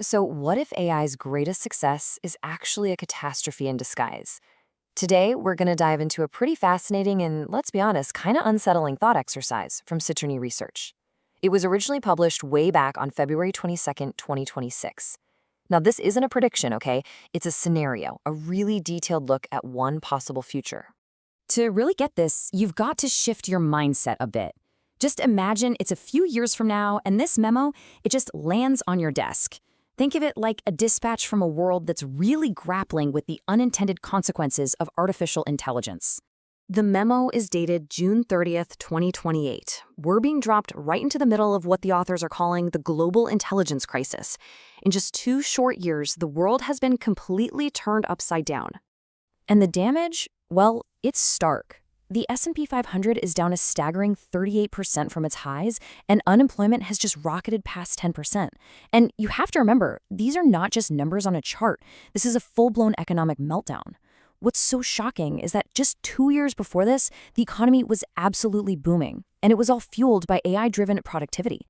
So, what if AI's greatest success is actually a catastrophe in disguise? Today, we're going to dive into a pretty fascinating and, let's be honest, kind of unsettling thought exercise from Citrini Research. It was originally published way back on February 22nd, 2026. Now, this isn't a prediction, okay? It's a scenario, a really detailed look at one possible future. To really get this, you've got to shift your mindset a bit. Just imagine it's a few years from now, and this memo, it just lands on your desk. Think of it like a dispatch from a world that's really grappling with the unintended consequences of artificial intelligence. The memo is dated June 30th, 2028. We're being dropped right into the middle of what the authors are calling the global intelligence crisis. In just 2 short years, the world has been completely turned upside down. And the damage? Well, it's stark. The S&P 500 is down a staggering 38% from its highs, and unemployment has just rocketed past 10%. And you have to remember, these are not just numbers on a chart. This is a full-blown economic meltdown. What's so shocking is that just 2 years before this, the economy was absolutely booming, and it was all fueled by AI-driven productivity.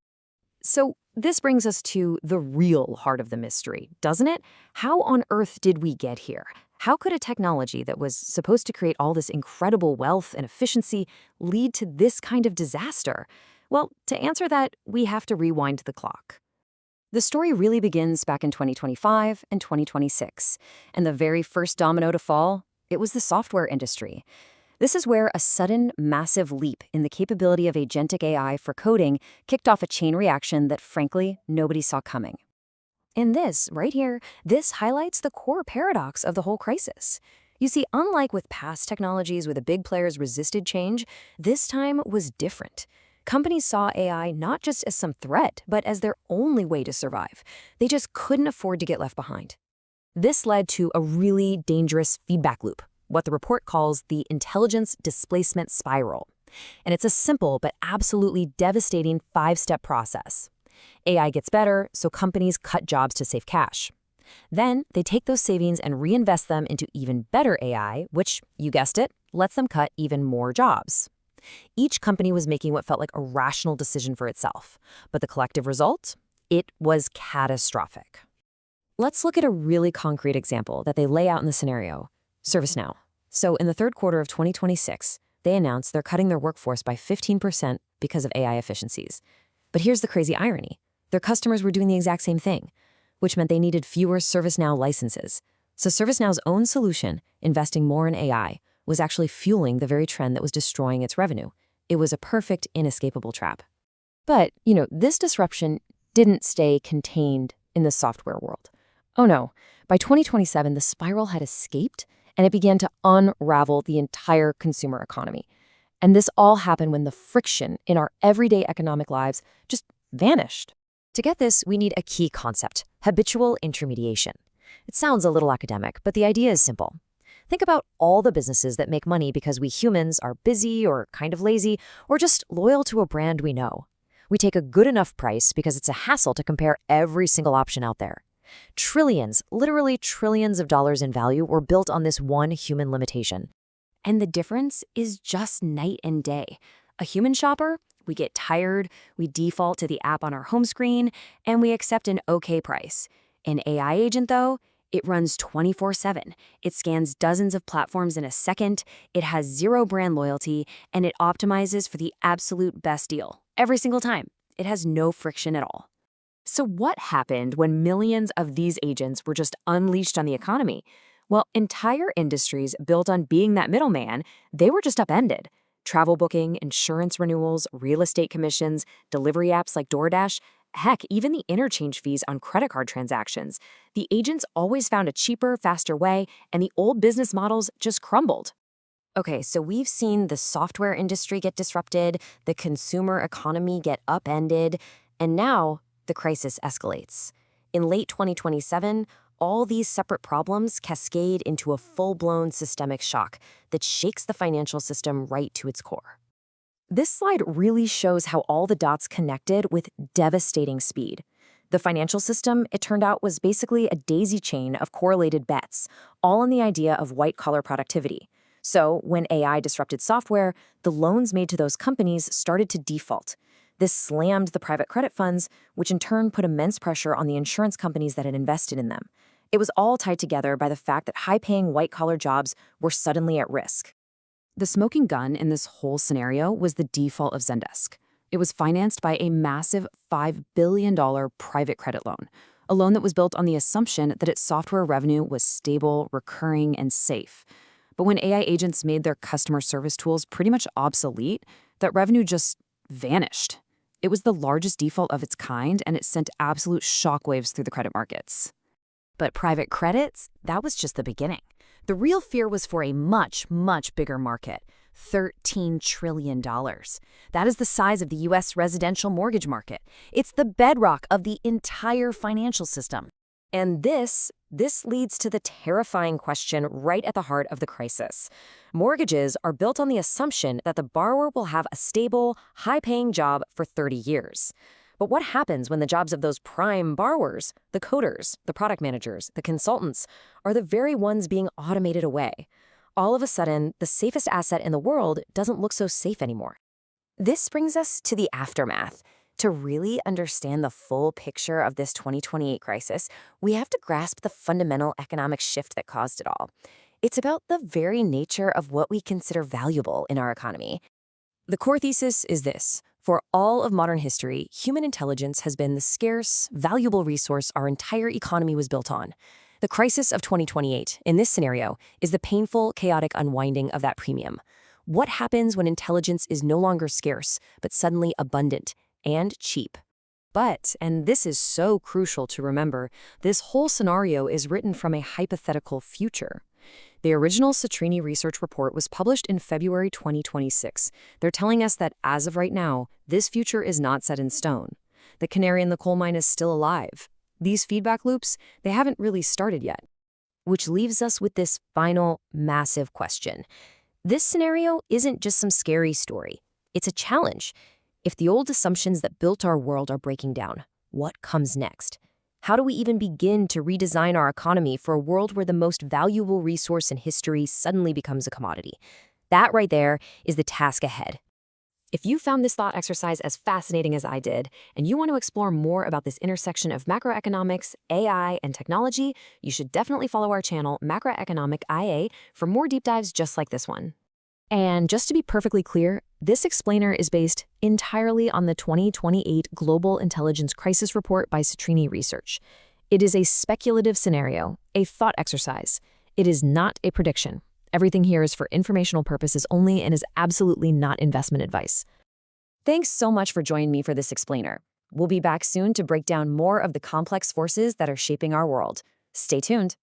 So this brings us to the real heart of the mystery, doesn't it? How on earth did we get here? How could a technology that was supposed to create all this incredible wealth and efficiency lead to this kind of disaster? Well, to answer that, we have to rewind the clock. The story really begins back in 2025 and 2026, and the very first domino to fall, it was the software industry. This is where a sudden, massive leap in the capability of agentic AI for coding kicked off a chain reaction that, frankly, nobody saw coming. And this, right here, this highlights the core paradox of the whole crisis. You see, unlike with past technologies where the big players resisted change, this time was different. Companies saw AI not just as some threat, but as their only way to survive. They just couldn't afford to get left behind. This led to a really dangerous feedback loop, what the report calls the intelligence displacement spiral. And it's a simple but absolutely devastating 5-step process. AI gets better, so companies cut jobs to save cash. Then they take those savings and reinvest them into even better AI, which, you guessed it, lets them cut even more jobs. Each company was making what felt like a rational decision for itself, but the collective result? It was catastrophic. Let's look at a really concrete example that they lay out in the scenario. ServiceNow. So in the third quarter of 2026, they announced they're cutting their workforce by 15% because of AI efficiencies. But here's the crazy irony. Their customers were doing the exact same thing, which meant they needed fewer ServiceNow licenses. So ServiceNow's own solution, investing more in AI, was actually fueling the very trend that was destroying its revenue. It was a perfect, inescapable trap. But, this disruption didn't stay contained in the software world. Oh no, by 2027, the spiral had escaped, and it began to unravel the entire consumer economy. And this all happened when the friction in our everyday economic lives just vanished. To get this, we need a key concept: habitual intermediation. It sounds a little academic, but the idea is simple. Think about all the businesses that make money because we humans are busy or kind of lazy or just loyal to a brand we know. We take a good enough price because it's a hassle to compare every single option out there. Trillions, literally trillions of dollars in value were built on this one human limitation. And the difference is just night and day. A human shopper, we get tired, we default to the app on our home screen, and we accept an okay price. An AI agent, though, it runs 24/7. It scans dozens of platforms in a second, it has zero brand loyalty, and it optimizes for the absolute best deal. Every single time. It has no friction at all. So what happened when millions of these agents were just unleashed on the economy? Well, entire industries built on being that middleman, they were just upended. Travel booking, insurance renewals, real estate commissions, delivery apps like DoorDash, heck, even the interchange fees on credit card transactions. The agents always found a cheaper, faster way, and the old business models just crumbled. Okay, so we've seen the software industry get disrupted, the consumer economy get upended, and now the crisis escalates. In late 2027, all these separate problems cascade into a full-blown systemic shock that shakes the financial system right to its core. This slide really shows how all the dots connected with devastating speed. The financial system, it turned out, was basically a daisy chain of correlated bets, all on the idea of white-collar productivity. So when AI disrupted software, the loans made to those companies started to default. This slammed the private credit funds, which in turn put immense pressure on the insurance companies that had invested in them. It was all tied together by the fact that high-paying white-collar jobs were suddenly at risk. The smoking gun in this whole scenario was the default of Zendesk. It was financed by a massive $5 billion private credit loan, a loan that was built on the assumption that its software revenue was stable, recurring, and safe. But when AI agents made their customer service tools pretty much obsolete, that revenue just vanished. It was the largest default of its kind, and it sent absolute shockwaves through the credit markets. But private credits, that was just the beginning. The real fear was for a much, much bigger market, $13 trillion. That is the size of the U.S. residential mortgage market. It's the bedrock of the entire financial system. And this leads to the terrifying question right at the heart of the crisis. Mortgages are built on the assumption that the borrower will have a stable, high-paying job for 30 years. But what happens when the jobs of those prime borrowers, the coders, the product managers, the consultants, are the very ones being automated away? All of a sudden, the safest asset in the world doesn't look so safe anymore. This brings us to the aftermath. To really understand the full picture of this 2028 crisis, we have to grasp the fundamental economic shift that caused it all. It's about the very nature of what we consider valuable in our economy. The core thesis is this. For all of modern history, human intelligence has been the scarce, valuable resource our entire economy was built on. The crisis of 2028, in this scenario, is the painful, chaotic unwinding of that premium. What happens when intelligence is no longer scarce, but suddenly abundant and cheap? But, and this is so crucial to remember, this whole scenario is written from a hypothetical future. The original Citrini Research report was published in February 2026. They're telling us that as of right now, this future is not set in stone. The canary in the coal mine is still alive. These feedback loops, they haven't really started yet. Which leaves us with this final, massive question. This scenario isn't just some scary story. It's a challenge. If the old assumptions that built our world are breaking down, what comes next? How do we even begin to redesign our economy for a world where the most valuable resource in history suddenly becomes a commodity? That right there is the task ahead. If you found this thought exercise as fascinating as I did, and you want to explore more about this intersection of macroeconomics, AI, and technology, you should definitely follow our channel, Macroeconomic IA, for more deep dives just like this one. And just to be perfectly clear, this explainer is based entirely on the 2028 Global Intelligence Crisis Report by Citrini Research. It is a speculative scenario, a thought exercise. It is not a prediction. Everything here is for informational purposes only and is absolutely not investment advice. Thanks so much for joining me for this explainer. We'll be back soon to break down more of the complex forces that are shaping our world. Stay tuned.